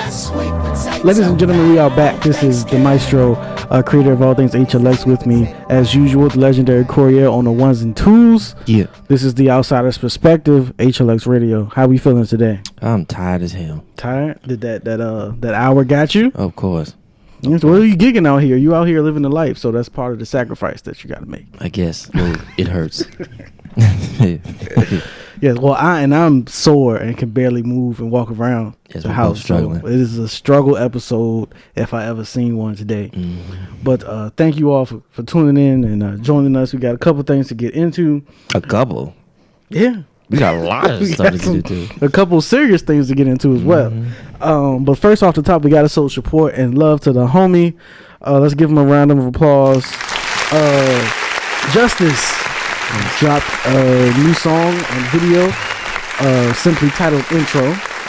Ladies and gentlemen, we are back. This is the Maestro, creator of all things HLX. With me, as usual, the legendary Courier on the ones and twos. Yeah. This is the Outsider's Perspective, HLX Radio. How we feeling today? I'm tired as hell. Tired? Did that hour got you? Of course. So what are you gigging out here? You out here living the life, so that's part of the sacrifice that you got to make. I guess. Well, it hurts. Yes, well, I'm sore and can barely move and walk around the house. So it is a struggle episode if I ever seen one today. Mm-hmm. But thank you all for tuning in and joining us. We got a couple things to get into. A couple? Yeah. We got a lot of stuff to get into. A couple serious things to get into as well. But first off the top, we got to show support and love to the homie. Let's give him a round of applause. Justice dropped a new song and video, simply titled Intro.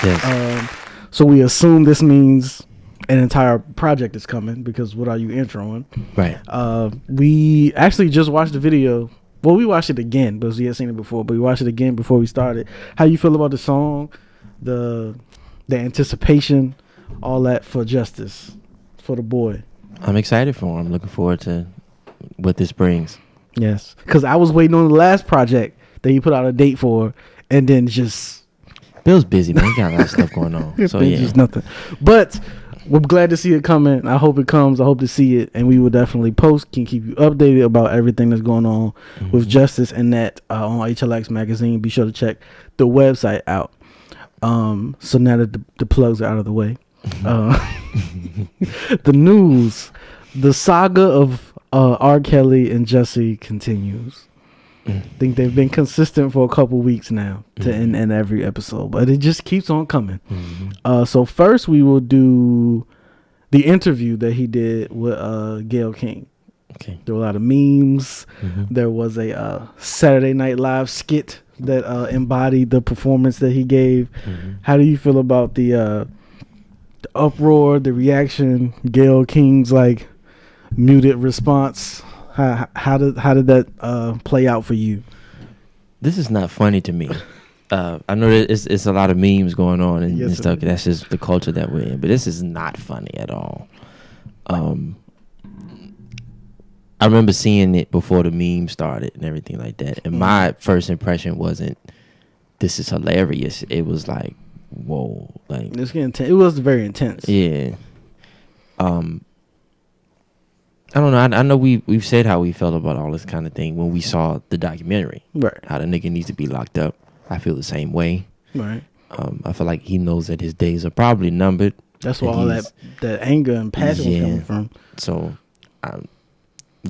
Yes. So we assume this means an entire project is coming, because what are you introing? Right. We actually just watched the video. Well, we watched it again because we had seen it before, but we watched it again before we started. How you feel about the song, the anticipation, all that for Justice, for the boy? I'm excited for him. I'm looking forward to what this brings. Yes, because I was waiting on the last project that he put out a date for, and then just Bill's busy, man. He got a lot of stuff going on. So yeah, just nothing. But we're glad to see it coming. I hope it comes. I hope to see it, and we will definitely post, can keep you updated about everything that's going on with Justice and that on HLX Magazine. Be sure to check the website out. So now that the plugs are out of the way, the news, the saga of R. Kelly and Jussie continues. I think they've been consistent for a couple weeks now to end every episode, but it just keeps on coming. So first we will do the interview that he did with Gayle King. Okay. There were a lot of memes. There was a Saturday Night Live skit that embodied the performance that he gave. How do you feel about the uproar, the reaction, Gayle King's like muted response? How did that play out for you? This is not funny to me. I know that it's a lot of memes going on and stuff. That's just the culture that we're in. But this is not funny at all. I remember seeing it before the meme started and everything like that. And my first impression wasn't, this is hilarious. It was like, whoa. Like, it was very intense. Yeah. I don't know. I know we've said how we felt about all this kind of thing when we saw the documentary. Right. How the nigga needs to be locked up. I feel the same way. Right. I feel like he knows that his days are probably numbered. That's where all that anger and passion is coming from. So,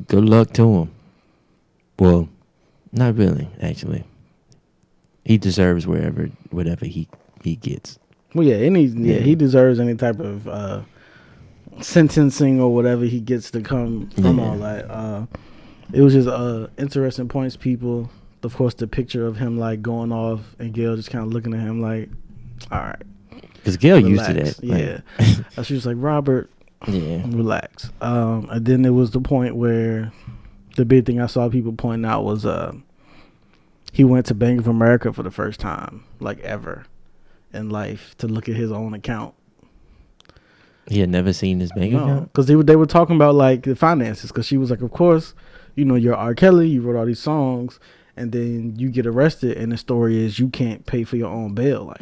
good luck to him. Well, not really, actually. He deserves whatever he gets. Well, he deserves any type of sentencing or whatever he gets to come from all that. It was just interesting points, people. Of course, the picture of him like going off and Gayle just kind of looking at him like, all right. Because Gayle used to that. Yeah. She was like, Robert, relax. And then there was the point where the big thing I saw people pointing out was he went to Bank of America for the first time, like ever in life, to look at his own account. He had never seen his bank account? Because they were talking about like the finances, because she was like, of course, you're R. Kelly, you wrote all these songs, and then you get arrested, and the story is you can't pay for your own bail. Like,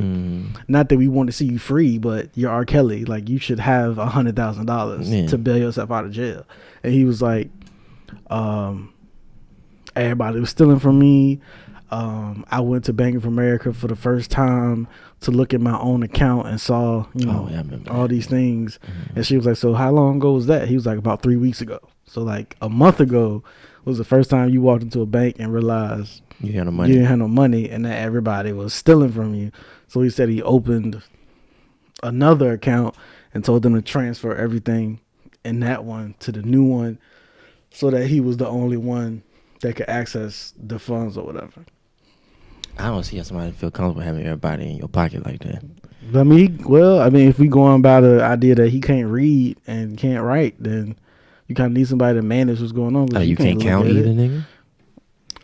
not that we want to see you free, but you're R. Kelly, like you should have $100,000 to bail yourself out of jail. And he was like, everybody was stealing from me. I went to Bank of America for the first time to look at my own account and saw, all these things. And she was like, so how long ago was that? He was like, about 3 weeks ago. So like a month ago was the first time you walked into a bank and realized you didn't have no money and that everybody was stealing from you. So he said he opened another account and told them to transfer everything in that one to the new one so that he was the only one that could access the funds or whatever. I don't see how somebody feel comfortable having everybody in your pocket like that. I mean, if we go on by the idea that he can't read and can't write, then you kind of need somebody to manage what's going on. You can't count either, nigga?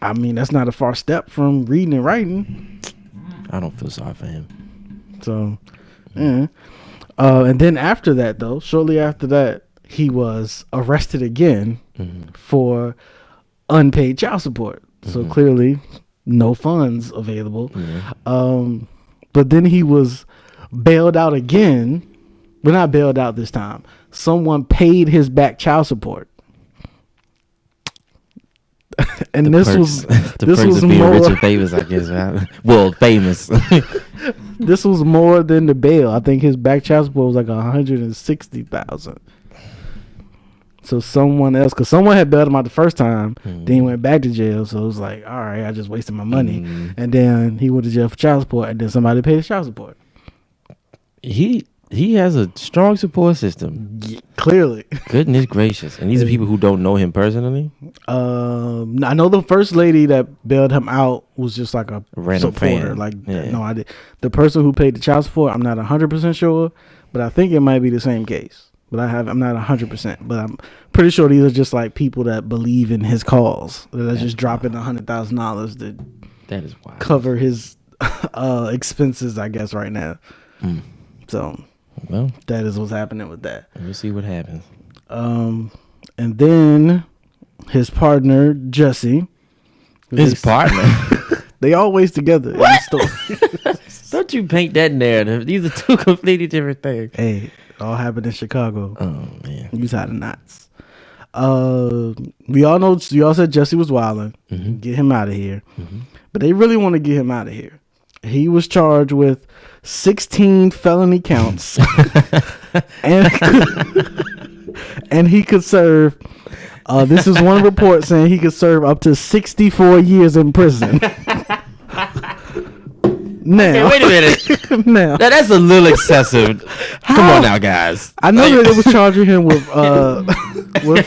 I mean, that's not a far step from reading and writing. I don't feel sorry for him. So, yeah. And then after that, though, shortly after that, he was arrested again for unpaid child support. So clearly, no funds available. But then he was bailed out again. Well, not bailed out this time. Someone paid his back child support. And this was being more rich and famous, I guess. Right? Well, famous. This was more than the bail. I think his back child support was like $160,000. So someone else, because someone had bailed him out the first time, then he went back to jail. So it was like, all right, I just wasted my money. And then he went to jail for child support, and then somebody paid his child support. He has a strong support system. Yeah, clearly. Goodness gracious. And these are people who don't know him personally? I know the first lady that bailed him out was just like a random supporter. fan. Like, no, I did. The person who paid the child support, I'm not 100% sure, but I think it might be the same case. But I'm not 100%, but I'm pretty sure these are just like people that believe in his cause. That's just dropping $100,000 that is wild. Cover his expenses, I guess, right now. So, well, that is what's happening with that. We'll see what happens. And then his partner Jesse. His partner. They always together. In the story. Don't you paint that narrative? These are two completely different things. Hey. All happened in Chicago. Oh man, you tied the knots. We all said Jesse was wilding. Get him out of here. But they really want to get him out of here. He was charged with 16 felony counts, and he could serve. This is one report saying he could serve up to 64 years in prison. Now, okay, wait a minute. Now that's a little excessive. Come on now, guys. I know that it was charging him with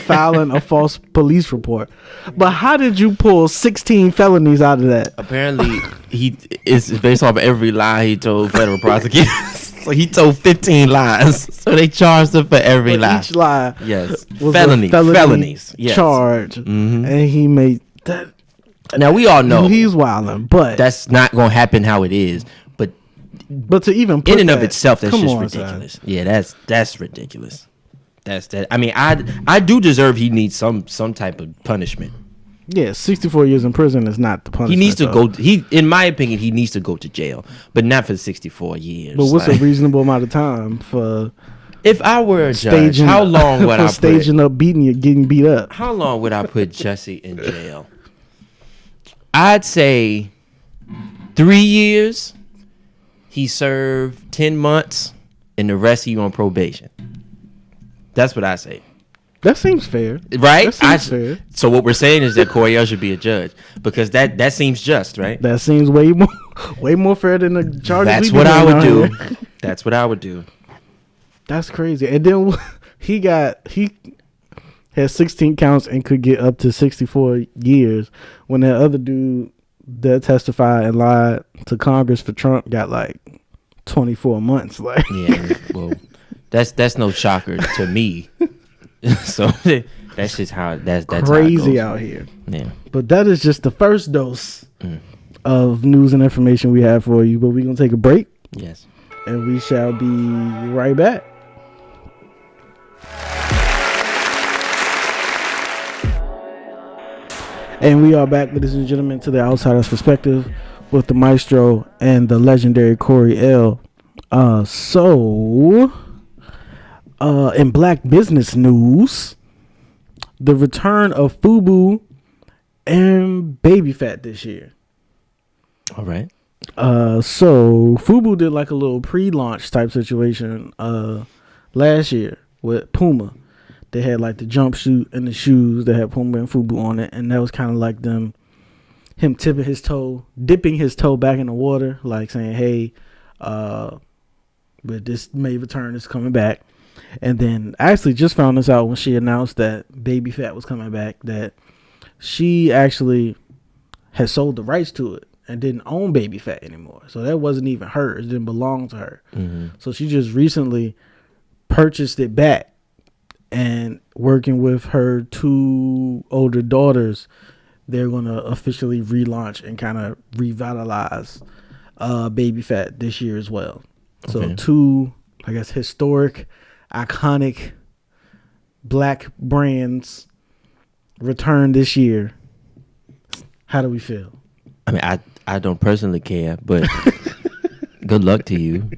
filing a false police report, but how did you pull 16 felonies out of that? Apparently, it's based off every lie he told federal prosecutors. So he told 15 lies. So they charged him for every lie. Each lie, yes, was felonies, yes. Charge, and he made that. Now we all know he's wilding, but that's not gonna happen how it is. But to even put in and that, of itself, that's just ridiculous. Son. Yeah, that's ridiculous. That's that. I mean, I do deserve. He needs some type of punishment. Yeah, 64 years in prison is not the punishment. He needs to go. In my opinion, he needs to go to jail, but not for 64 years. But what's a reasonable amount of time for? If I were a judge, how long would I put staging up, getting beat up? How long would I put Jesse in jail? I'd say 3 years. He served 10 months, and the rest he on probation. That's what I say. That seems fair, right? That seems fair. So what we're saying is that Coriel should be a judge because that seems just, right? That seems way more fair than the charges. That's what I would do. That's what I would do. That's crazy. And then he had 16 counts and could get up to 64 years when that other dude that testified and lied to Congress for Trump got like 24 months. Like, yeah, well, that's no shocker to me. So that's just how that's crazy how out here. Yeah, but that is just the first dose of news and information we have for you. But we're gonna take a break. Yes, and we shall be right back. And we are back, ladies and gentlemen, to the Outsider's Perspective with the maestro and the legendary Coriel. In black business news, the return of FUBU and Baby Phat this year. All right. So FUBU did like a little pre-launch type situation last year with Puma. They had like the jumpsuit and the shoes that had Puma and FUBU on it, and that was kind of like him dipping his toe back in the water, like saying, "Hey, but this may return, is coming back." And then I actually just found this out when she announced that Baby Phat was coming back, that she actually had sold the rights to it and didn't own Baby Phat anymore. So that wasn't even hers; it didn't belong to her. So she just recently purchased it back. And working with her 2 older daughters, they're going to officially relaunch and kind of revitalize Baby Phat this year as well. Okay. So 2 I guess, historic, iconic black brands return this year. How do we feel? I mean, I don't personally care, but good luck to you.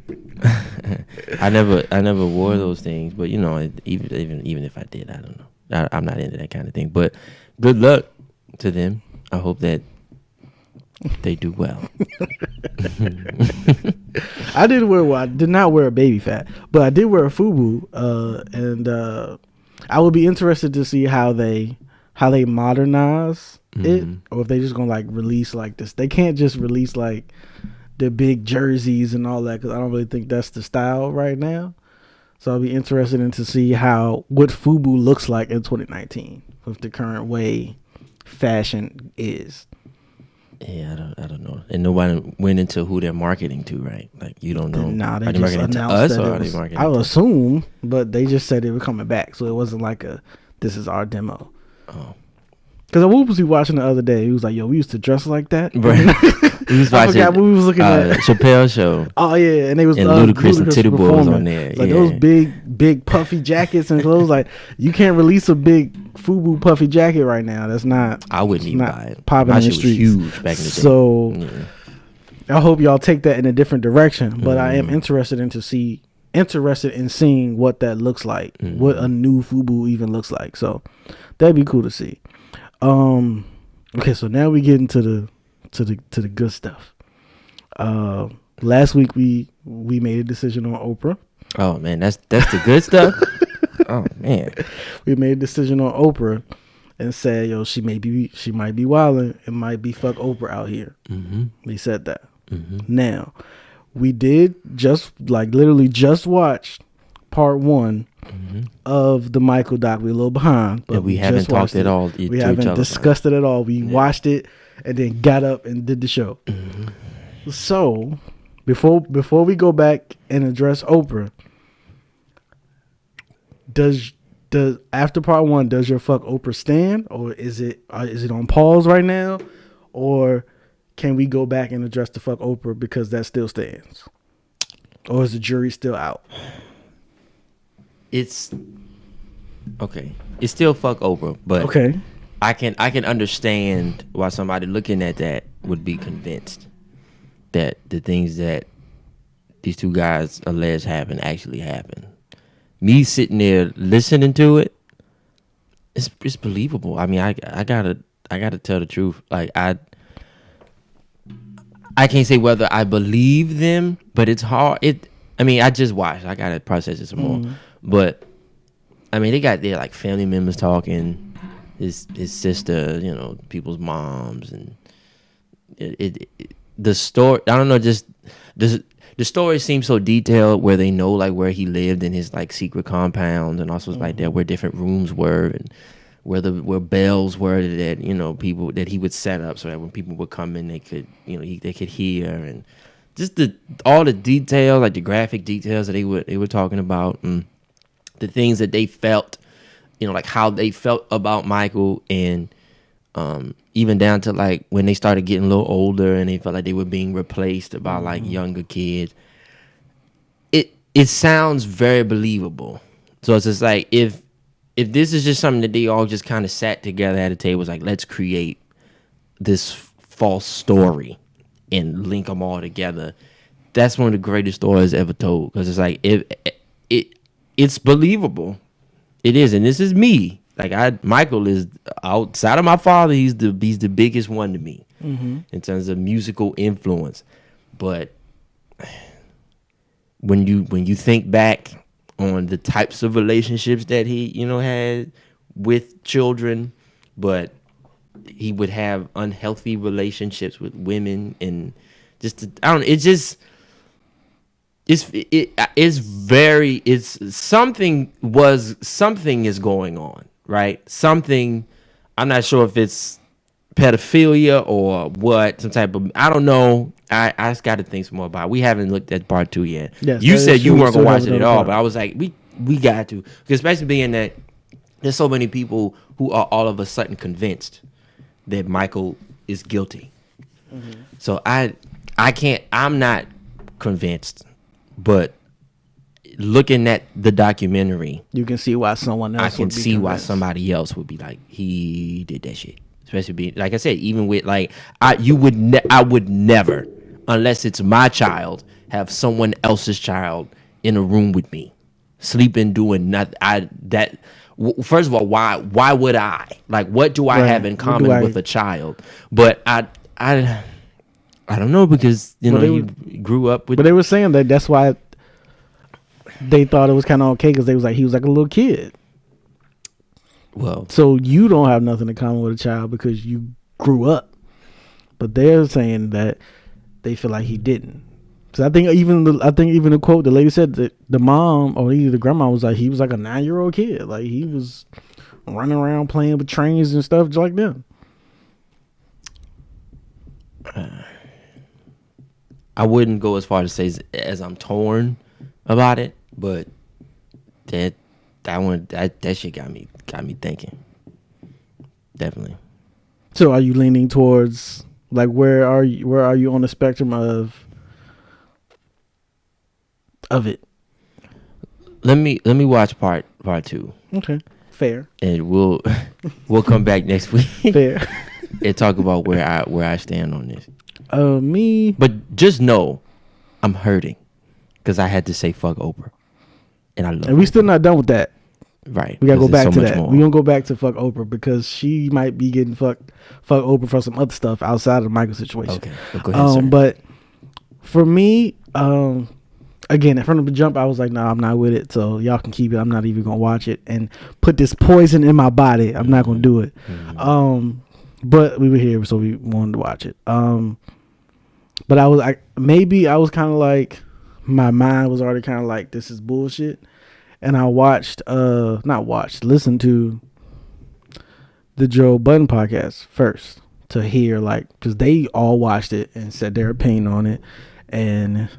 I never wore those things, but even if I did, I don't know. I'm not into that kind of thing. But good luck to them. I hope that they do well. I did not wear a baby fat, but I did wear a FUBU, and I would be interested to see how they modernize it, or if they just gonna like release like this. They can't just release like the big jerseys and all that, because I don't really think that's the style right now. So I'll be interested in to see what FUBU looks like in 2019 with the current way fashion is. Yeah, I don't know. And nobody went into who they're marketing to, right? Like, you don't know. Nah, they are they just marketing to announced us, that or are they marketing I would to assume, but they just said they were coming back, so it wasn't like this is our demo. Oh. Because what was he watching the other day? He was like, "Yo, we used to dress like that." He was I watching, forgot what we was looking at. Chappelle Show. Oh yeah, and they was Ludacris and Titty Boy was on there. Like those big puffy jackets and clothes. Like, you can't release a big FUBU puffy jacket right now. That's not. I wouldn't even buy it. Popping in the streets. Huge back in the day. So I hope y'all take that in a different direction. But I am interested in seeing what that looks like, what a new FUBU even looks like. So that'd be cool to see. Okay, so now we get into the good stuff. Last week we made a decision on Oprah. Oh man, that's the good stuff. Oh man, we made a decision on Oprah and said, yo, she might be wilding. It might be fuck Oprah out here. We said that. Now we did literally just watch part 1 of the Michael doc. We're a little behind, but we haven't talked at all. We haven't discussed it at all. We watched it and then got up and did the show. So before we go back and address Oprah, does after part 1, does your fuck Oprah stand, or is it on pause right now, or can we go back and address the fuck Oprah because that still stands, or is the jury still out? It's okay. It's still fuck Oprah, but okay. I can understand why somebody looking at that would be convinced that the things that these two guys allege happened actually happened. Me sitting there listening to it, it's believable. I mean, I gotta tell the truth. Like, I can't say whether I believe them, but it's hard. I just watched. I gotta process it some more. But I mean, they got their like family members talking, his sister, people's moms, and the story. I don't know, just the story seems so detailed, where they know like where he lived in his like secret compounds and also like that, where different rooms were and where bells were that people that he would set up so that when people would come in, they could they could hear, and just all the details, like the graphic details that they were talking about. And the things that they felt, like how they felt about Michael, and even down to like when they started getting a little older and they felt like they were being replaced by like younger kids. It sounds very believable. So it's just like, if this is just something that they all just kind of sat together at a table, was like, let's create this false story and link them all together. That's one of the greatest stories ever told, because it's like it's believable. It is, and this is me. Like, Michael is outside of my father. He's the biggest one to me in terms of musical influence. But when you think back on the types of relationships that he had with children, but he would have unhealthy relationships with women, and something is going on, right? Something, I'm not sure if it's pedophilia or what, some type of, I don't know. I just got to think some more about it. We haven't looked at part 2 yet. Yes, you said you weren't going to watch it at all, but I was like, we got to. Because especially being that there's so many people who are all of a sudden convinced that Michael is guilty. So I'm not convinced, but looking at the documentary, You can see why someone else. I can would be see why convinced. somebody else would be like, he did that shit. Especially being, like I said, even with like, I would never, unless it's my child, have someone else's child in a room with me, sleeping, doing nothing. First of all, why would I? Like, what do I Right. have in What do common I- with a child? But I don't know, because you grew up with. But they were saying that that's why they thought it was kind of okay because they was like he was like a little kid. Well, So you don't have nothing in common with a child because you grew up. But they're saying that they feel like he didn't. So I think even the quote the lady said that the mom or either the grandma was like he was like a 9-year-old kid, like he was running around playing with trains and stuff just like them. I wouldn't go as far to say as I'm torn about it, but that shit got me thinking. Definitely. So are you leaning towards like where are you on the spectrum of it? Let me watch part 2, Okay, fair, and we'll come back next week fair. and talk about where I stand on this. Me. But just know, I'm hurting because I had to say fuck Oprah, and I love. And we still not done with that. Right. We gotta go There's back so to much that. more. We gonna go back to fuck Oprah because she might be getting fuck Oprah for some other stuff outside of the Michael situation. Okay. Well, go ahead, sir. But for me, again, from the jump, I was like, nah, I'm not with it. So y'all can keep it. I'm not even gonna watch it and put this poison in my body. I'm not gonna do it. Mm-hmm. But we were here, so we wanted to watch it. But I was kind of like, my mind was already kind of like, this is bullshit. And I listened to the Joe Budden podcast first to hear, like, because they all watched it and said their opinion on it. And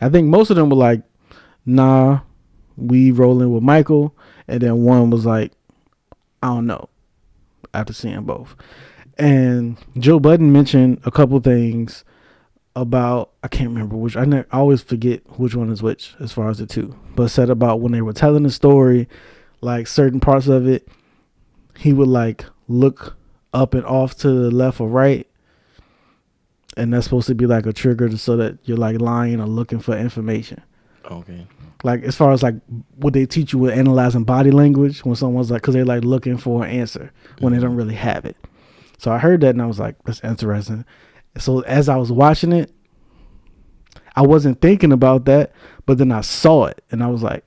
I think most of them were like, nah, we rolling with Michael. And then one was like, I don't know, after seeing both. And Joe Budden mentioned a couple things about, I can't remember which, I always forget which one is which as far as the two, but said about when they were telling the story, like certain parts of it, he would like look up and off to the left or right, and that's supposed to be like a trigger so that you're like lying or looking for information. Okay. Like as far as like what they teach you with analyzing body language when someone's like, because they're like looking for an answer when they don't really have it. So I heard that and I was like, that's interesting. So as I was watching it, I wasn't thinking about that, but then I saw it and I was like,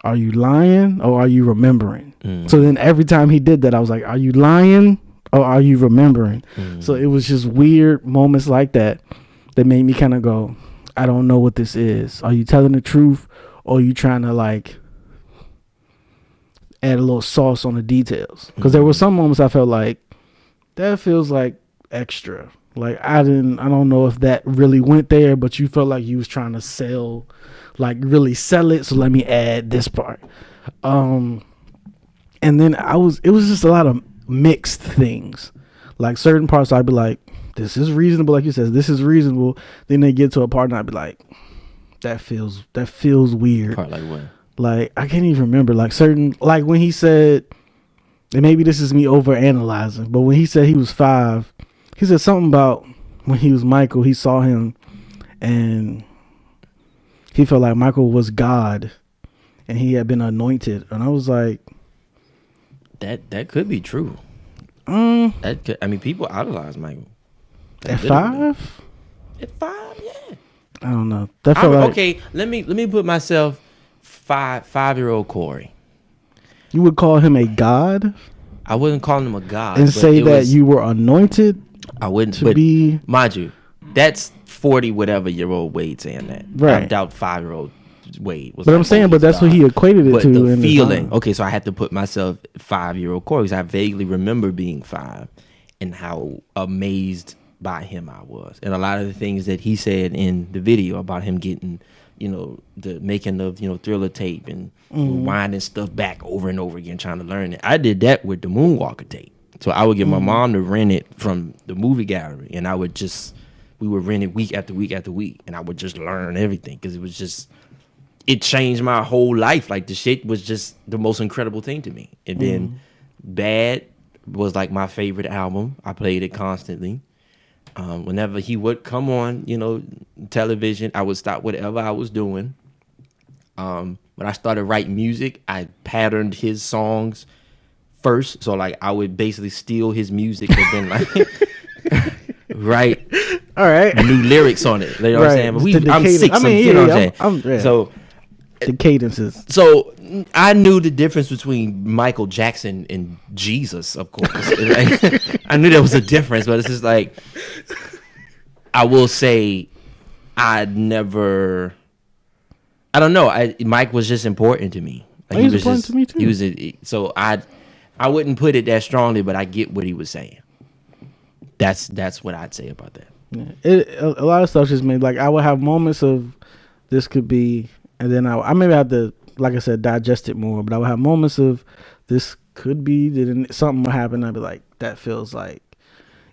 are you lying or are you remembering? So then every time he did that, I was like, are you lying or are you remembering? So it was just weird moments like that made me kind of go, I don't know what this is. Are you telling the truth or are you trying to like add a little sauce on the details? Because there were some moments I felt like that feels like extra. Like I don't know if that really went there, but you felt like you was trying to sell, like really sell it. So let me add this part. And then it was just a lot of mixed things. Like certain parts I'd be like, this is reasonable. Like you said, this is reasonable. Then they get to a part and I'd be like, that feels weird. Part like what? Like I can't even remember. Like certain, like when he said, and maybe this is me over analyzing, but when he said he was 5, he said something about when he was Michael, he saw him and he felt like Michael was God and he had been anointed. And I was like, that could be true. That could, I mean, people idolize Michael. At 5? At 5, yeah. I don't know. That felt like, okay, let me put myself 5-year-old Corey. you would call him a god I wouldn't call him a god. and but say it that was, you were anointed I wouldn't to but be mind you, that's 40 whatever year old Wade saying that. Right. I doubt 5-year-old Wade was. But like, I'm saying, oh, but he's that's what God. he equated it But to. the in feeling, time. okay, so I had to put myself 5-year-old Corey because I vaguely remember being 5 and how amazed by him I was, and a lot of the things that he said in the video about him getting, the making of Thriller tape and winding stuff back over and over again, trying to learn it. I did that with the Moonwalker tape, so I would get my mom to rent it from the movie gallery, and I would just we would rent it week after week after week, and I would just learn everything because it changed my whole life. Like the shit was just the most incredible thing to me. And then Bad was like my favorite album. I played it constantly. Whenever he would come on, television, I would stop whatever I was doing. When I started writing music, I patterned his songs first. So like I would basically steal his music and then like write new lyrics on it. You know what I'm saying? But I'm six. You know what I'm saying? So the cadences. So I knew the difference between Michael Jackson and Jesus, of course. I knew there was a difference, but it's just like, I will say I don't know. Mike was just important to me. Like, he was important to me too. So I wouldn't put it that strongly, but I get what he was saying. That's what I'd say about that. Yeah. A lot of stuff just made, like, I would have moments of this could be, and then I maybe have to, like I said, digest it more, but I would have moments of this could be, then something will happen, I'd be like, that feels like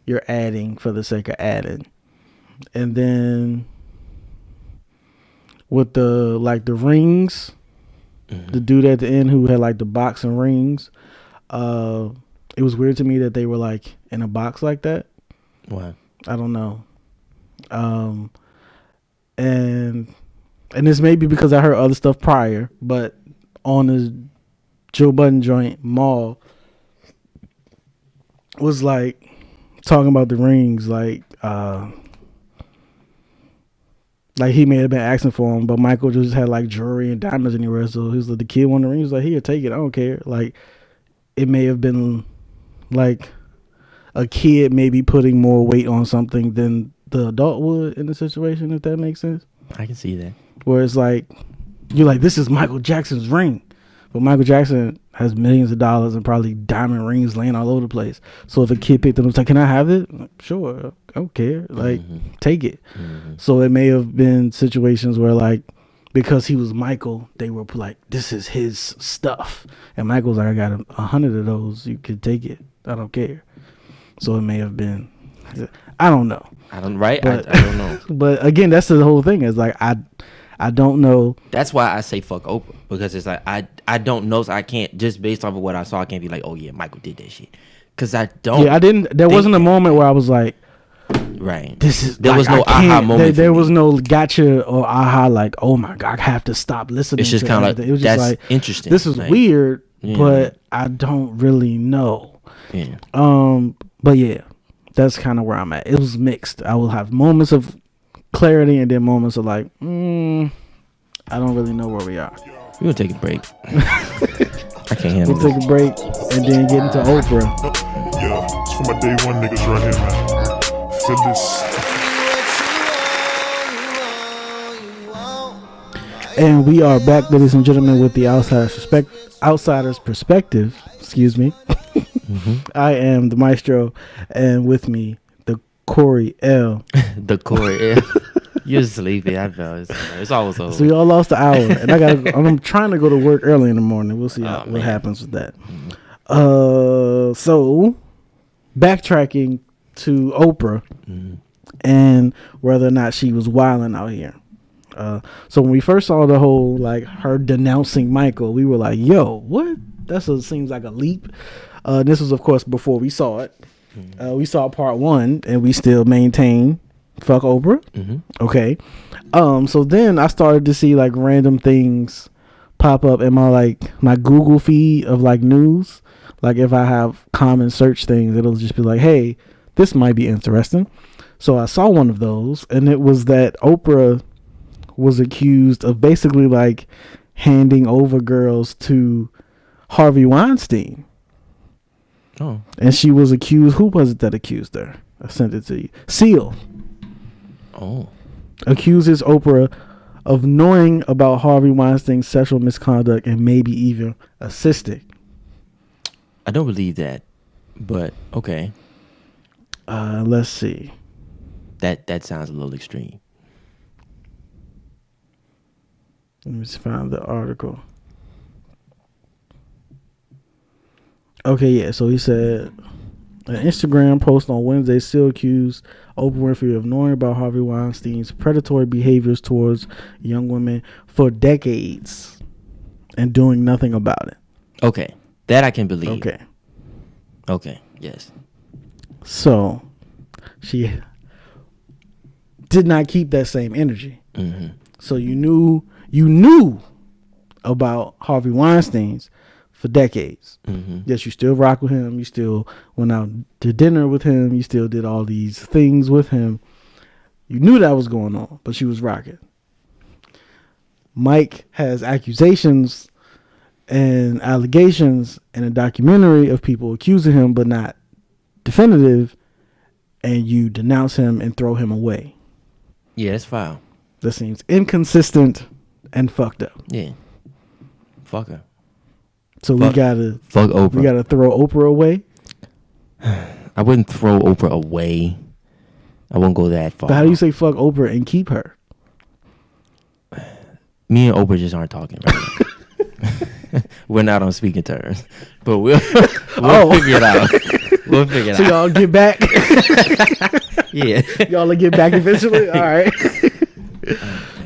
you're adding for the sake of adding. And then with the rings, the dude at the end who had like the boxing rings, it was weird to me that they were like in a box like that. Why? I don't know. And this may be because I heard other stuff prior, but on the Joe Budden joint, Maul was like talking about the rings, like he may have been asking for them, but Michael just had like jewelry and diamonds anywhere. So he was like, the kid wanted the rings. He was like, here, take it. I don't care. Like, it may have been like a kid maybe putting more weight on something than the adult would in the situation, if that makes sense. I can see that. Where it's like, you're like, this is Michael Jackson's ring. But Michael Jackson has millions of dollars and probably diamond rings laying all over the place. So if a kid picked it up, it's like, can I have it? Like, sure. I don't care. Like, take it. So it may have been situations where, like, because he was Michael, they were like, this is his stuff. And Michael's like, I got 100 of those. You could take it. I don't care. So it may have been, I don't know. I don't know. But again, that's the whole thing. Is like, I don't know. That's why I say fuck Oprah, because it's like I don't know. So I can't, just based off of what I saw, I can't be like, oh yeah, Michael did that shit, because I don't. Yeah, I didn't. There wasn't a moment where I was like, right. This is. There like, was no aha moment. There was no gotcha or aha. Like, oh my god, I have to stop listening. It's just kind of like, it was just like, interesting. This is like, weird, but I don't really know. Yeah. But yeah, that's kind of where I'm at. It was mixed. I will have moments of clarity and then moments of like, I don't really know where we are. We're gonna take a break. I can't handle it. We'll take a break and then get into Oprah. Yeah, it's for my day one niggas right here, man. Feel this. And we are back, ladies and gentlemen, with the outsider's perspective. Excuse me. I am the maestro, and with me, the Corey L. The Corey L. You're sleepy. I know. It's always over. So we all lost an hour, and I'm trying to go to work early in the morning. We'll see what happens with that. So backtracking to Oprah and whether or not she was wilding out here. So when we first saw the whole, like, her denouncing Michael, we were like, yo, what? Seems like a leap. This was, of course, before we saw it. We saw part one, and we still maintain fuck Oprah. Okay. So then I started to see, like, random things pop up in my Google feed of, like, news. Like, if I have common search things, it'll just be like, hey, this might be interesting. So I saw one of those, and it was that Oprah was accused of basically, like, handing over girls to Harvey Weinstein. Oh. And she was accused. Who was it that accused her? I sent it to you. Seal. Oh. Accuses Oprah of knowing about Harvey Weinstein's sexual misconduct and maybe even assisting. I don't believe that, but okay. Let's see. That sounds a little extreme. Let me just find the article. Okay, yeah. So he said, An Instagram post on Wednesday still accused Oprah Winfrey of knowing about Harvey Weinstein's predatory behaviors towards young women for decades and doing nothing about it. Okay, that I can believe. Okay. Yes. So she did not keep that same energy. Mm-hmm. So you knew about Harvey Weinstein's for decades. Mm-hmm. Yes, you still rock with him. You still went out to dinner with him. You still did all these things with him. You knew that was going on, but she was rocking. Mike has accusations and allegations in a documentary of people accusing him, but not definitive, and you denounce him and throw him away. Yeah, that's foul. That seems inconsistent and fucked up. Yeah. Fuck her. So Fuck we gotta Oprah. We gotta throw Oprah away. I wouldn't throw Oprah away. I won't go that far. But how do you say fuck Oprah and keep her? Me and Oprah just aren't talking right now. We're not on speaking terms, but we'll figure it out. We'll figure it So out. y'all get back. Yeah. Y'all will get back eventually. All right.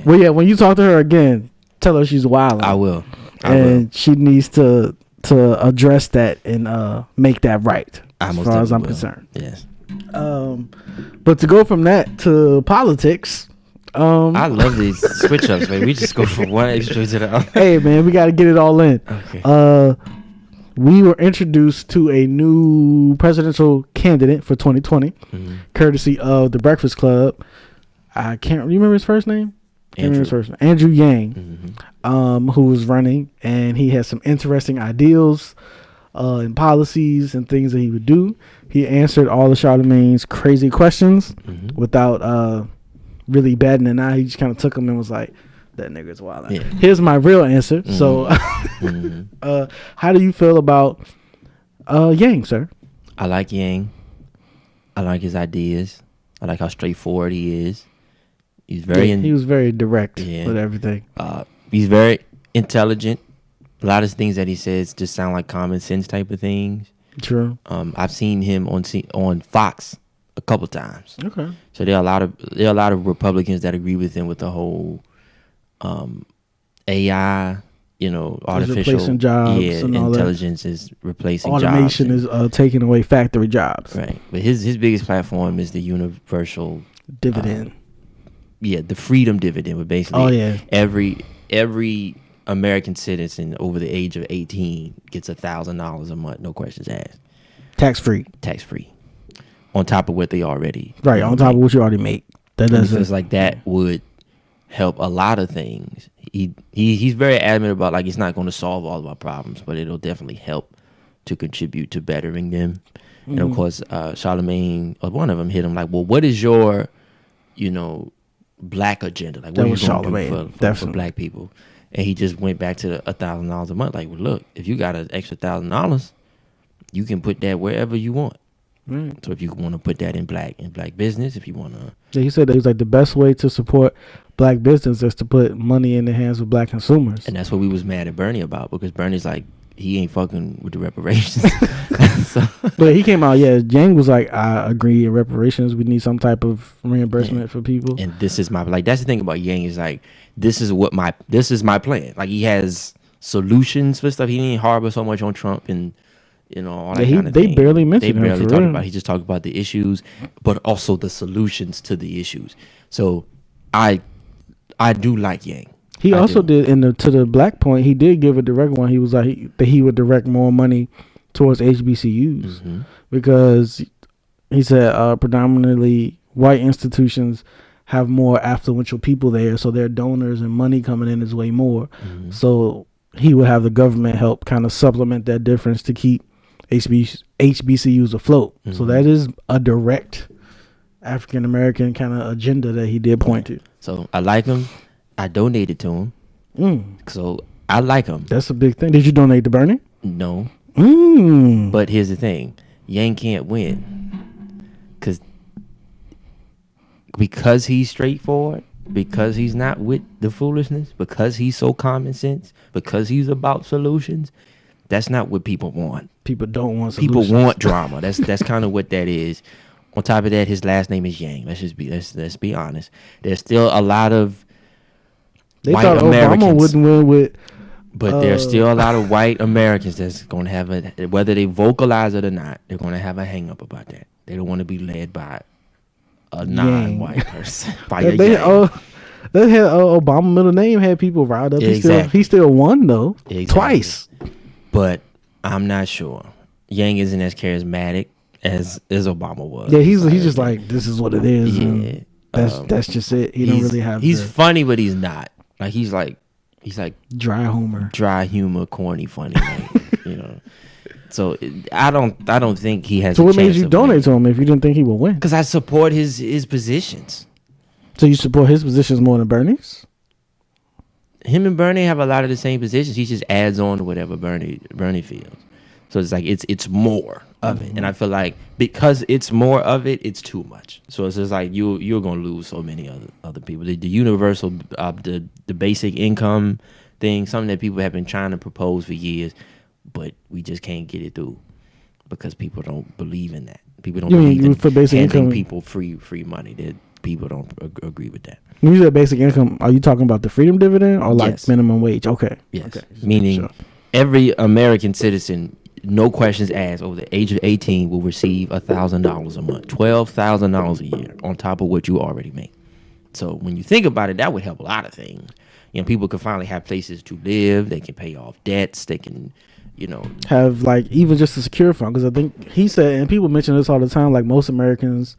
Well, yeah. When you talk to her again, tell her she's wild. I will. And she needs to address that and make that right. As far as I'm concerned. Yes. But to go from that to politics. I love these switch ups, man. We just go from one extreme to the other. Hey, man, we got to get it all in. Okay. We were introduced to a new presidential candidate for 2020, courtesy of the Breakfast Club. I can't remember his first name. Andrew Yang, who was running, and he has some interesting ideals and policies and things that he would do. He answered all of Charlamagne's crazy questions without really batting an eye. He just kind of took them and was like, that nigga's wild. Yeah. Here's my real answer. So how do you feel about Yang, sir? I like Yang. I like his ideas. I like how straightforward he is. He's very he was very direct with everything. He's very intelligent. A lot of things that he says just sound like common sense type of things. True. I've seen him on Fox a couple times. Okay. So there are a lot of Republicans that agree with him with the whole AI, artificial replacing jobs and all intelligence is replacing automation jobs. Automation is taking away factory jobs. Right. But his biggest platform is the universal dividend. The freedom dividend, but basically every American citizen over the age of 18 gets $1,000 a month, no questions asked. Tax free. On top of what they already on top of what you already make. That doesn't. It's like that would help a lot of things. He's very adamant about like it's not going to solve all of our problems, but it'll definitely help to contribute to bettering them. And of course, Charlamagne, one of them hit him like, well, what is your, black agenda? Like, what are you going to do for black people? And he just went back to the $1,000 a month. Like, well, look, if you got an extra $1,000, you can put that wherever you want. So if you want to put that in black business, if you want to. Yeah, he said that he was like the best way to support black business is to put money in the hands of black consumers. And that's what we was mad at Bernie about, because Bernie's like, he ain't fucking with the reparations. But he came out, Yang was like, I agree in reparations. We need some type of reimbursement for people. And this is that's the thing about Yang is like, this is my plan. Like he has solutions for stuff. He didn't harbor so much on Trump and all that kind of thing. They barely mentioned him. They barely talked about it. He just talked about the issues, but also the solutions to the issues. So I do like Yang. He also did to the black point. He did give a direct one. He was like that he would direct more money towards HBCUs because he said predominantly white institutions have more affluential people there, so their donors and money coming in is way more. So he would have the government help kind of supplement that difference to keep HBCUs afloat. So that is a direct African American kind of agenda that he did point to. So I like him. I donated to him. So I like him. That's a big thing. Did you donate to Bernie? No. But here's the thing. Yang can't win. Because he's straightforward, because he's not with the foolishness, because he's so common sense, because he's about solutions, That's not what people want. People don't want People solutions. want drama. That's kind of what that is. On top of that, his last name is Yang. Let's be honest. There's still a lot of They white thought Americans, Obama wouldn't win with. but there's still a lot of white Americans that's going to have whether they vocalize it or not, they're going to have a hang up about that. They don't want to be led by a non-white person. By a They Yang. they had Obama middle name had people riled up. Exactly. He still won though. Exactly. Twice. But I'm not sure. Yang isn't as charismatic as Obama was. Yeah, he's just like, this is what it is. Yeah. That's just it. He don't really have. He's funny, but he's not. Like he's like dry humor. Dry humor, corny, funny. Like, you know. So I don't think he has. So what made you donate to him if you didn't think he would win? Because I support his positions. So you support his positions more than Bernie's? Him and Bernie have a lot of the same positions. He just adds on to whatever Bernie feels. So it's like it's more of it, and I feel like because it's more of it, it's too much. So it's just like you're gonna lose so many other people. The universal, the basic income thing, something that people have been trying to propose for years, but we just can't get it through because people don't believe in that. People don't believe in for basic handing income? people free money. That people don't agree with that. When you say basic income, are you talking about the freedom dividend or like Yes. minimum wage? Okay. Yes, Okay. meaning Sure. every American citizen, no questions asked, over the age of 18 will receive $1,000 a month, $12,000 a year on top of what you already make. So when you think about it, that would help a lot of things. You know, people could finally have places to live. They can pay off debts. They can, you know, Have like even just a secure fund, because I think he said, and people mention this all the time, like most Americans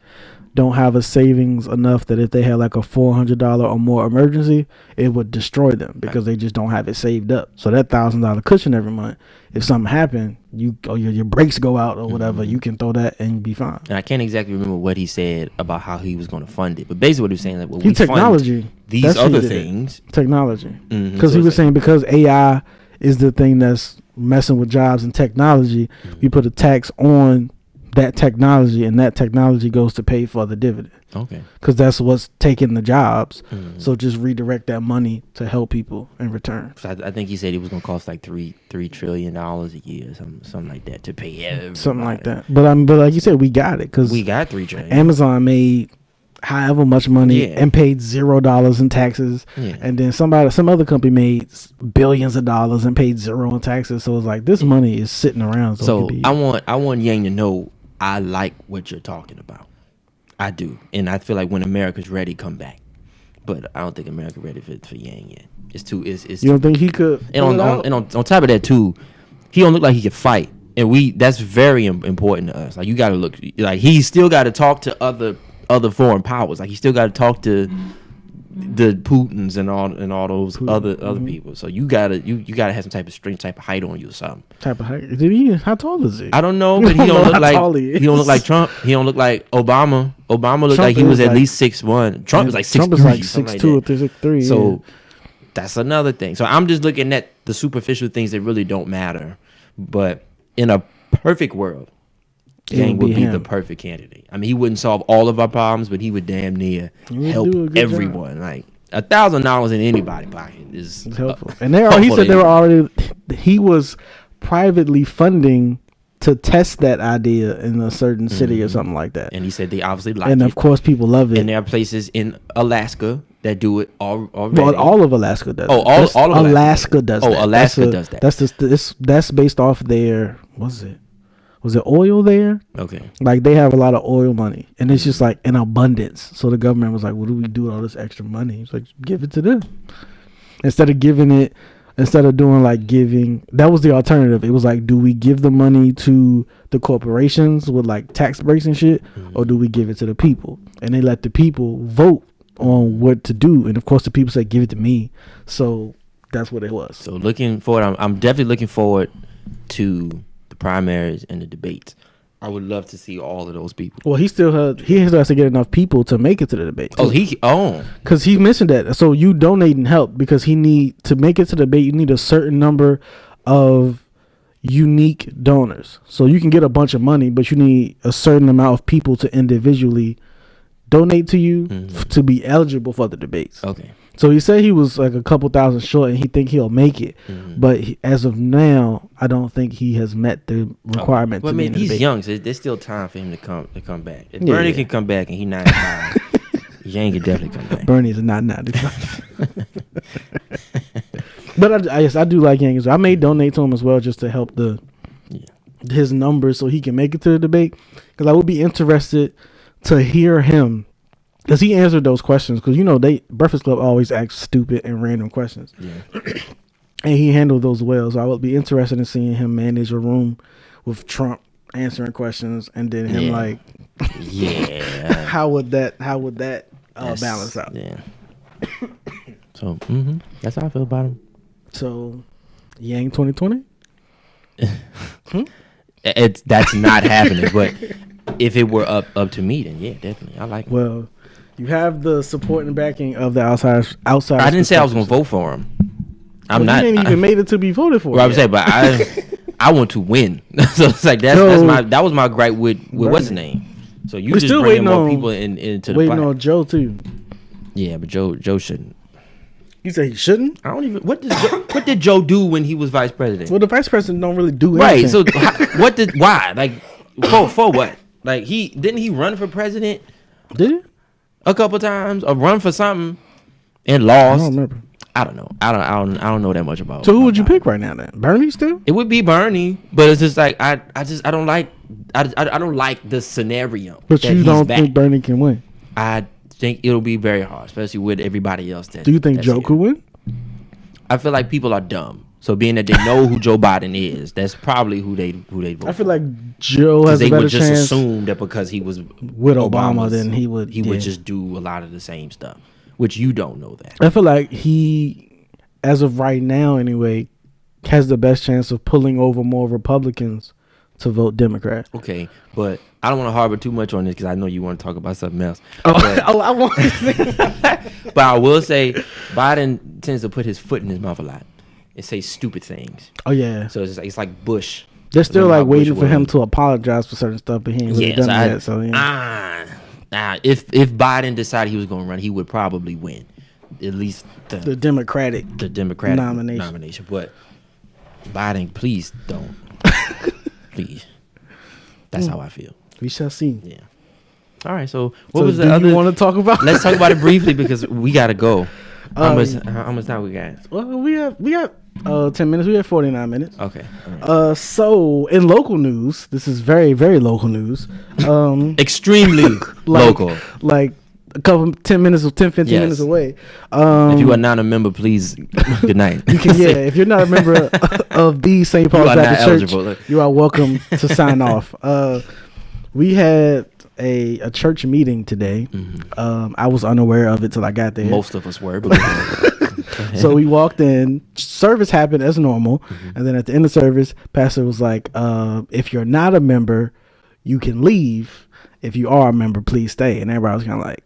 don't have a savings enough that if they had like a $400 or more emergency, it would destroy them because they just don't have it saved up. So that $1,000 cushion every month, if something happened, your brakes go out or whatever, you can throw that and be fine. and I can't exactly remember what he said about how he was going to fund it, but basically what he was saying, like, well, He we technology. fund these That's what he other did. things. Technology. Mhm. Because So he was it's saying because AI is the thing that's messing with jobs and technology, we put a tax on that technology, and that technology goes to pay for the dividend. Okay. Because that's what's taking the jobs. Mhm. So just redirect that money to help people in return. So I think he said it was going to cost like $3 trillion a year, something like that, to pay everybody. Something like that. But like you said, we got it because We got $3 trillion. Amazon made however much money Yeah. and paid $0 in taxes. Yeah. And then some other company made billions of dollars and paid zero in taxes. So it's like this money is sitting around. So, it So could be, I want Yang to know I like what you're talking about. I do, and I feel like when America's ready, come back. But I don't think America's ready for Yang yet. It's too. It's you don't think he could? and pull it out? on top of that too, he don't look like he could fight, and that's very important to us. Like you got to look like he's still got to talk to other foreign powers. Like he still got to talk to the Putins and all those other people. So you gotta have some type of strength, type of height on you or something. Type of height. Did he? How tall is he? I don't know, but he don't know don't look how like tall he he don't look is. like Trump. He don't look like Obama. Obama looked Trump like he was is at like- least 6'1". Trump was like 6'3". Trump is like something 6'2" or that. 6'3". So that's another thing. So I'm just looking at the superficial things that really don't matter. But in a perfect world, It Yang would would be be the him. perfect candidate. I mean, he wouldn't solve all of our problems, but he would damn near He would help do a good everyone. Like $1,000 in anybody's pocket is It's helpful. helpful And he said to they were you. already. He was privately funding to test that idea in a certain city or something like that. And he said they obviously like And it. of course, people love it. And there are places in Alaska that do it already. Well, all of Alaska does. Oh, it. all That's- of Alaska Alaska does does. it. Oh, that. Alaska does that. That's just that's based off their. Was it oil there? Okay. Like they have a lot of oil money, and it's just like in abundance. So the government was like, "What do we do with all this extra money?" It's like give it to them instead of doing like giving. That was the alternative. It was like, do we give the money to the corporations with like tax breaks and shit, or do we give it to the people? And they let the people vote on what to do, and of course the people said, "Give it to me." So that's what it was. So looking forward, I'm definitely looking forward to the primaries and the debates. I would love to see all of those people. Well, he still has to get enough people to make it to the debate. Because he mentioned that. So you donating help because he need to make it to the debate. You need a certain number of unique donors. So you can get a bunch of money, but you need a certain amount of people to individually donate to you to be eligible for the debates. Okay. So he said he was like a couple thousand short, and he think he'll make it. But as of now, I don't think he has met the requirement. Well, I to be in mean, the he's debate. young, so there's still time for him to come back. If Yeah. Bernie can come back and he 95, Yang can definitely come back. Bernie is not 95. But yes, I do like Yang as well. I may donate to him as well just to help his numbers so he can make it to the debate. Because I would be interested to hear him. Because he answered those questions. Because, Breakfast Club always asks stupid and random questions. Yeah. And he handled those well. So I would be interested in seeing him manage a room with Trump answering questions. And then him Yeah. how would that balance out? Yeah. So, that's how I feel about him. So, Yang 2020? That's not happening. But if it were up to me, then yeah, definitely. I like him. Well, you have the support and backing of the outside. I didn't say I was going to vote for him. I'm not. You didn't even made it to be voted for. Well, I would say, but I want to win. So it's like that was my gripe with what's his name. So you just bringing more people into the waiting pot. on Joe too. Yeah, but Joe shouldn't. You say he shouldn't? I don't even. What did Joe do when he was vice president? Well, the vice president don't really do Right. anything. So why? Like for what? Like he run for president Did he? a couple times or run for something and I lost? don't remember. I don't know. I don't know that much about. So who would you pick right now then? Bernie still? It would be Bernie, but it's just like I don't like the scenario. But that you he's don't back. think Bernie can win? I think it'll be very hard, especially with everybody else. Do you think Joe could win? I feel like people are dumb. So being that they know who Joe Biden is, that's probably who they vote. I feel like Joe has they a better would just chance assume that because he was with Obama, then he would just do a lot of the same stuff, which you don't know that. I feel like he, as of right now anyway, has the best chance of pulling over more Republicans to vote Democrat. Okay, but I don't want to harbor too much on this because I know you want to talk about something else. I want. But I will say Biden tends to put his foot in his mouth a lot and say stupid things. Oh yeah. So it's like Bush. They're still Remember like how Bush waiting for him was? to apologize for certain stuff, but he ain't really done it yet. So yeah. If Biden decided he was going to run, he would probably win, at least The Democratic nomination. But Biden, please don't, please. That's how I feel. We shall see. Yeah. All right. So what So was do the other? you want to talk about? Let's talk about it briefly because we gotta go. How much time we got? Well, we have 10 minutes. We have 49 minutes. Okay. All right. So in local news, this is very, very local news. Extremely local. Like a couple 10 minutes or 15 Yes. minutes away. If you are not a member, please. Good night. You can, if you're not a member of the St. Paul's You are not Baptist Church, eligible. you are welcome to sign off. We had a church meeting today. I was unaware of it till I got there. Most of us were. But So we walked in, service happened as normal, and then at the end of service, pastor was like, if you're not a member, you can leave. If you are a member, please stay. And everybody was kind of like,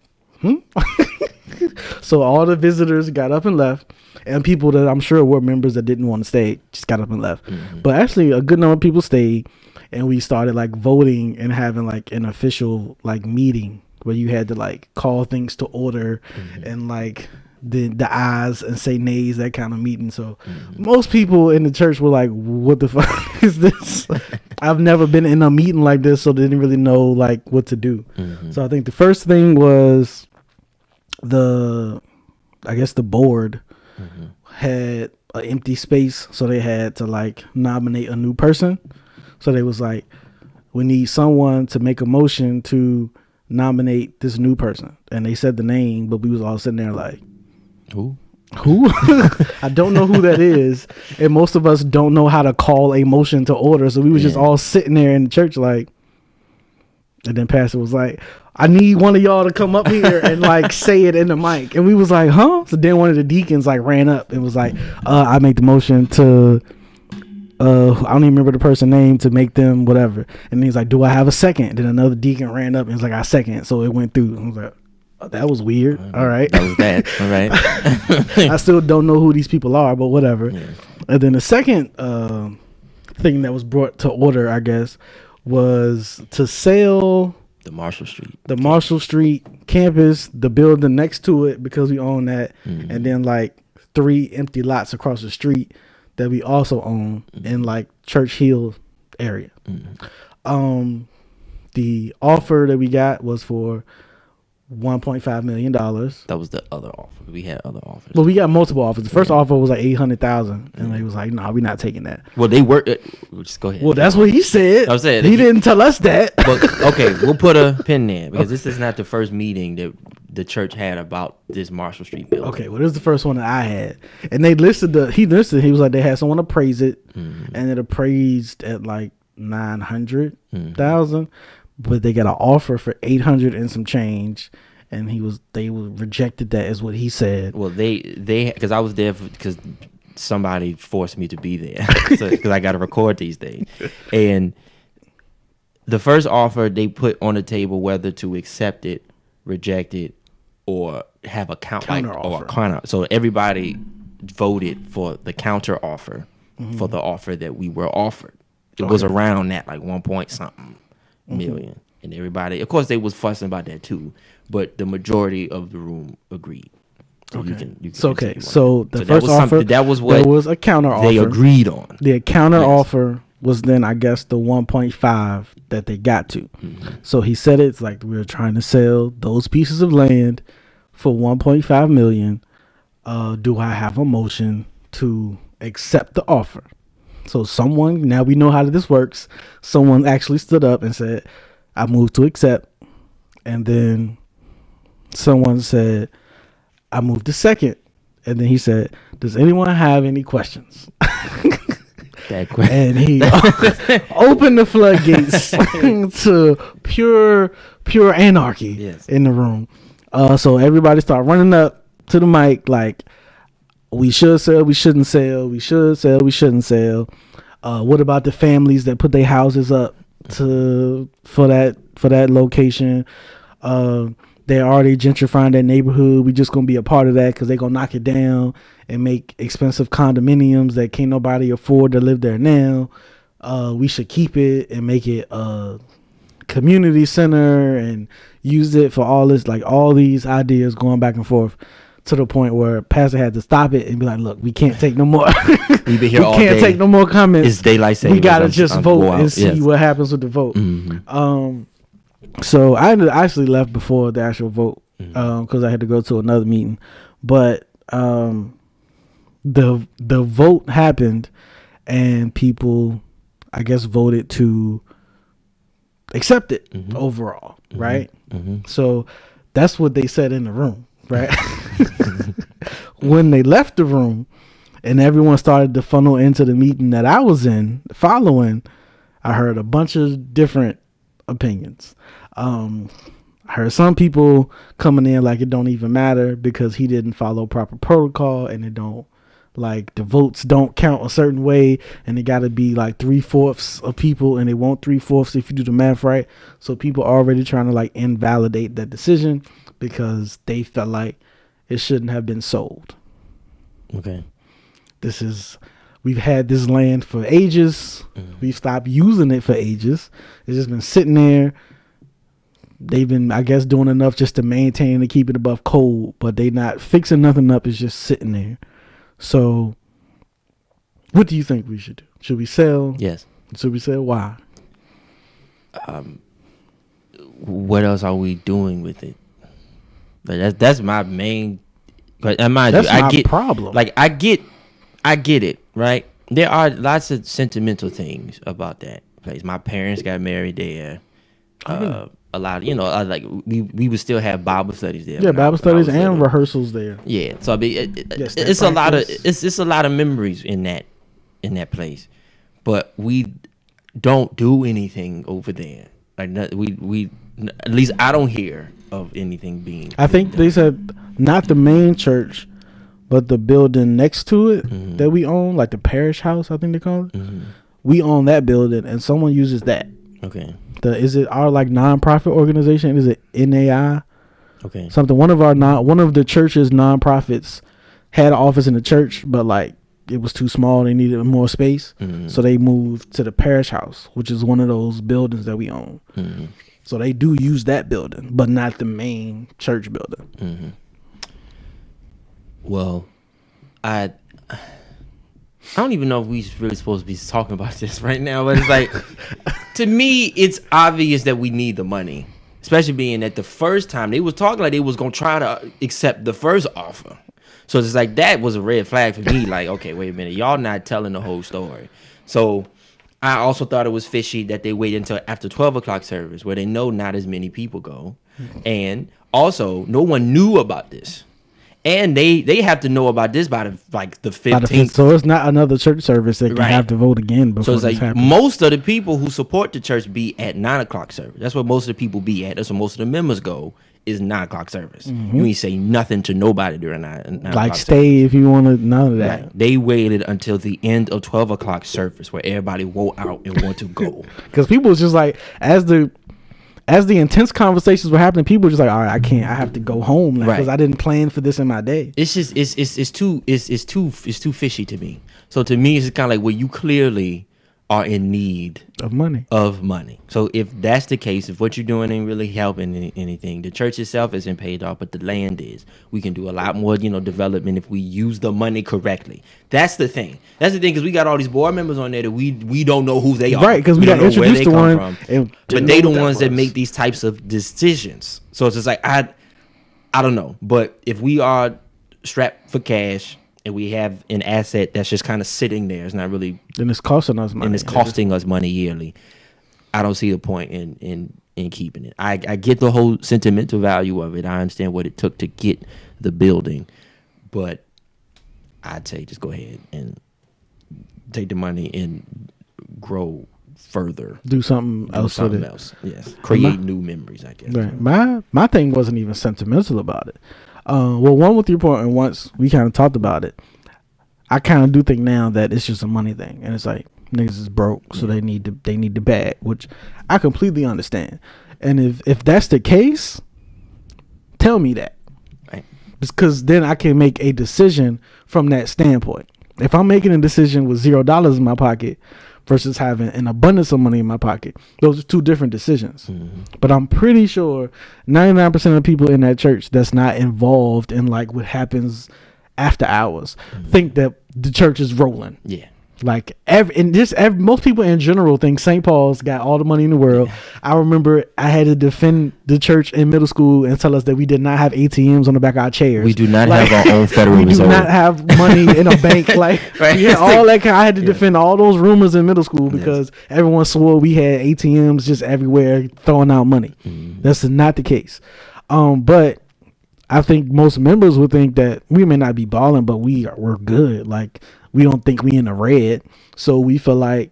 So all the visitors got up and left, and people that I'm sure were members that didn't want to stay just got up and left. But actually a good number of people stayed, and we started like voting and having like an official like meeting where you had to like call things to order and like the ayes and say nays, that kind of meeting. So most people in the church were like, what the fuck is this? I've never been in a meeting like this, so they didn't really know like what to do. So I think the first thing was the board had an empty space, so they had to like nominate a new person. So they was like, we need someone to make a motion to nominate this new person, and they said the name, but we was all sitting there like, who? I don't know who that is, and most of us don't know how to call a motion to order. So we was just all sitting there in the church like, and then pastor was like, I need one of y'all to come up here and like say it in the mic, and we was like, huh? So then one of the deacons like ran up and was like, I make the motion to I don't even remember the person's name, to make them whatever. And he's like, do I have a second? Then another deacon ran up and was like, I second. So it went through. I was like, oh, that was weird. All right. That was that. All right. I still don't know who these people are, but whatever. Yeah. And then the second thing that was brought to order, I guess, was to sell The Marshall Street. The Marshall Street campus, the building next to it, because we own that, and then like 3 empty lots across the street that we also own in like Church Hill area. The offer that we got was for $1.5 million. That was the other offer. We had other offers. Well, we got multiple offers. The first offer was like $800,000, and they was like, "No, we're not taking that." Well, they were. Just go ahead. Well, that's what he said. I was saying, he didn't tell us that. But okay, we'll put a pin there because this is not the first meeting that the church had about this Marshall Street building. Okay, well, this is the first one that I had, and they listed he was like they had someone appraise it, and it appraised at like $900,000, but they got an offer for $800 and some change. And they rejected that, is what he said. Well, they because I was there because somebody forced me to be there because I got to record these things. And the first offer they put on the table whether to accept it, reject it, or have a counter offer. So everybody voted for the counter offer for the offer that we were offered. It was around that like 1 point something million. And everybody, of course, they was fussing about that too, but the majority of the room agreed. So you can so the first offer that was what there was a counter offer. They agreed on. The counter offer was then, I guess, the 1.5 that they got to. So he said it's like we were trying to sell those pieces of land for 1.5 million. Do I have a motion to accept the offer? So now we know how this works. Someone actually stood up and said, I move to accept. And then someone said, I move to second. And then he said, does anyone have any questions? And he opened the floodgates to pure anarchy in the room. So everybody started running up to the mic like, we should sell, we shouldn't sell, we should sell, we shouldn't sell. What about the families that put their houses up for that location? They're already gentrifying that neighborhood. We just gonna be a part of that because they're gonna knock it down and make expensive condominiums that can't nobody afford to live there now. We should keep it and make it a community center and use it for all this, like all these ideas going back and forth, to the point where Pastor had to stop it and be like, look, we can't take no more. We've been here all day. Take no more comments. It's daylight savings. We gotta just vote and see what happens with the vote. So I actually left before the actual vote because I had to go to another meeting. But the vote happened and people, I guess, voted to accept it overall, right? So that's what they said in the room, right? When they left the room and everyone started to funnel into the meeting that I was in following, I heard a bunch of different opinions. I heard some people coming in like it don't even matter because he didn't follow proper protocol, and it don't, like, the votes don't count a certain way, and it got to be like 3/4 of people, and they want 3/4 if you do the math right. So people are already trying to like invalidate that decision because they felt like it shouldn't have been sold. Okay. We've had this land for ages. We've stopped using it for ages. It's just been sitting there. They've been, I guess, doing enough just to maintain and keep it above code, but they not fixing nothing up. It's just sitting there. So what do you think we should do? Should we sell? Yes. Should we sell? Why? What else are we doing with it? Like that's my main. That's my problem. Like I get it, right? There are lots of sentimental things about that place. My parents got married there. A lot, like we would still have Bible studies there. Yeah, Bible studies and rehearsals there. Yeah, so I mean, it's a lot of it's a lot of memories in that place, but we don't do anything over there. Like we at least I don't hear of anything being. I think they said not the main church, but the building next to it that we own, like the parish house, I think they call it. We own that building, and someone uses that. Okay. Is it our like nonprofit organization? Is it NAI? Okay. Something. One of the church's nonprofits had an office in the church, but like it was too small. They needed more space, so they moved to the parish house, which is one of those buildings that we own. So they do use that building, but not the main church building. Mm-hmm. Well, I don't even know if we really supposed to be talking about this right now, but it's like, to me, it's obvious that we need the money, especially being that the first time they was talking like they was gonna try to accept the first offer. So it's like that was a red flag for me. Like, okay, wait a minute, y'all not telling the whole story. So I also thought it was fishy that they waited until after 12 o'clock service, where they know not as many people go, and also no one knew about this. And they have to know about this by the 15th. So it's not another church service that can Right. have to vote again before So it's this like happens. most of the people who support the church be at 9 o'clock service. That's where most of the people be at. That's where most of the members go, is 9 o'clock service. You ain't say nothing to nobody during 9 Like o'clock stay if you want to. None of that. Right. They waited until the end of 12 o'clock service where everybody woke out and want to go. Because people was just like, as the intense conversations were happening, people were just like, all right, I can't. I have to go home because Right. I didn't plan for this in my day. It's just it's too fishy to me. So to me, it's kind of like, well, you clearly are in need Of money. of money. So if that's the case, if what you're doing ain't really helping anything, the church itself isn't paid off, but the land is. We can do a lot more, development if we use the money correctly. That's the thing. That's the thing, because we got all these board members on there that we don't know who they are. Right, because we don't got know where introduced they to come one. from. But they the ones that make these types of decisions. So it's just like, I don't know. But if we are strapped for cash and we have an asset that's just kind of sitting there, it's not really, Then it's costing us money. and it's costing us money yearly, I don't see the point in keeping it. I get the whole sentimental value of it. I understand what it took to get the building, but I'd say just go ahead and take the money and grow further. Do something else with Something it. else. Yes. Create new memories, I guess. Right. My thing wasn't even sentimental about it. Well, one with your point, and once we kind of talked about it, I kind of do think now that it's just a money thing, and it's like niggas is broke, so they need the bag, which I completely understand. And if that's the case, tell me that, Right. because then I can make a decision from that standpoint. If I'm making a decision with $0 in my pocket versus having an abundance of money in my pocket, those are two different decisions. Mm-hmm. But I'm pretty sure 99% of the people in that church that's not involved in like what happens after hours think that the church is rolling. Yeah. Like most people in general think St. Paul's got all the money in the world. I remember I had to defend the church in middle school and tell us that we did not have ATMs on the back of our chairs. We do not Like, have our own Federal we Reserve. do not have money in a bank. Like Right. yeah, all that. I had to defend all those rumors in middle school because everyone swore we had ATMs just everywhere throwing out money. That's not the case. But I think most members would think that we may not be balling, but we're good. Like we don't think we in the red, so we feel like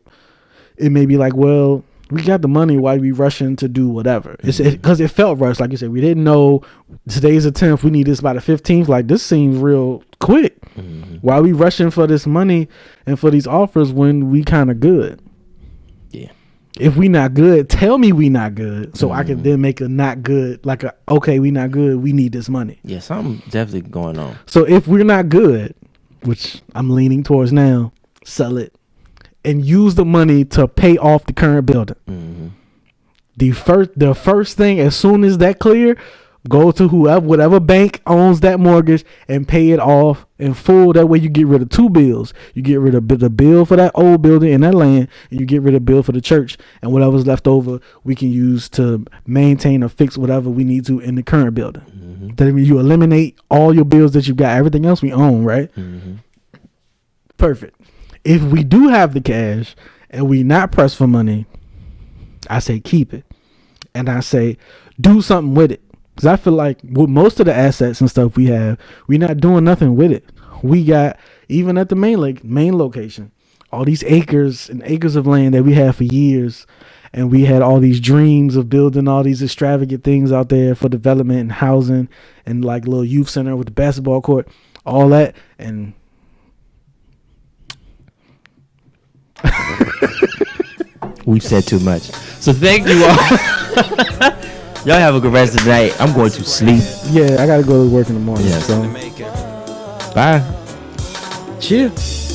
it may be like, well, we got the money. Why we rushing to do whatever? It's because it felt rushed. Like you said, we didn't know today's the 10th. We need this by the 15th. Like this seems real quick. Why we rushing for this money and for these offers when we kind of good? Yeah. If we not good, tell me we not good, so I can then make a not good, like a okay, we not good. We need this money. Yeah, something definitely going on. So if we're not good, which I'm leaning towards now, sell it and use the money to pay off the current building. The first thing, as soon as that clear, go to whatever bank owns that mortgage and pay it off in full. That way you get rid of two bills. You get rid of the bill for that old building and that land, and you get rid of the bill for the church, and whatever's left over we can use to maintain or fix whatever we need to in the current building. That means you eliminate all your bills that you got. Everything else we own, right? Perfect. If we do have the cash and we not pressed for money, I say keep it. And I say do something with it. Because I feel like with most of the assets and stuff we have, we're not doing nothing with it. We got, even at the main location, all these acres and acres of land that we had for years. And we had all these dreams of building all these extravagant things out there for development and housing and like a little youth center with the basketball court, all that. And We've said too much. So thank you all. Y'all have a good rest of the night. I'm going to sleep. yeah, I got to go to work in the morning. Yes. So Bye. cheers.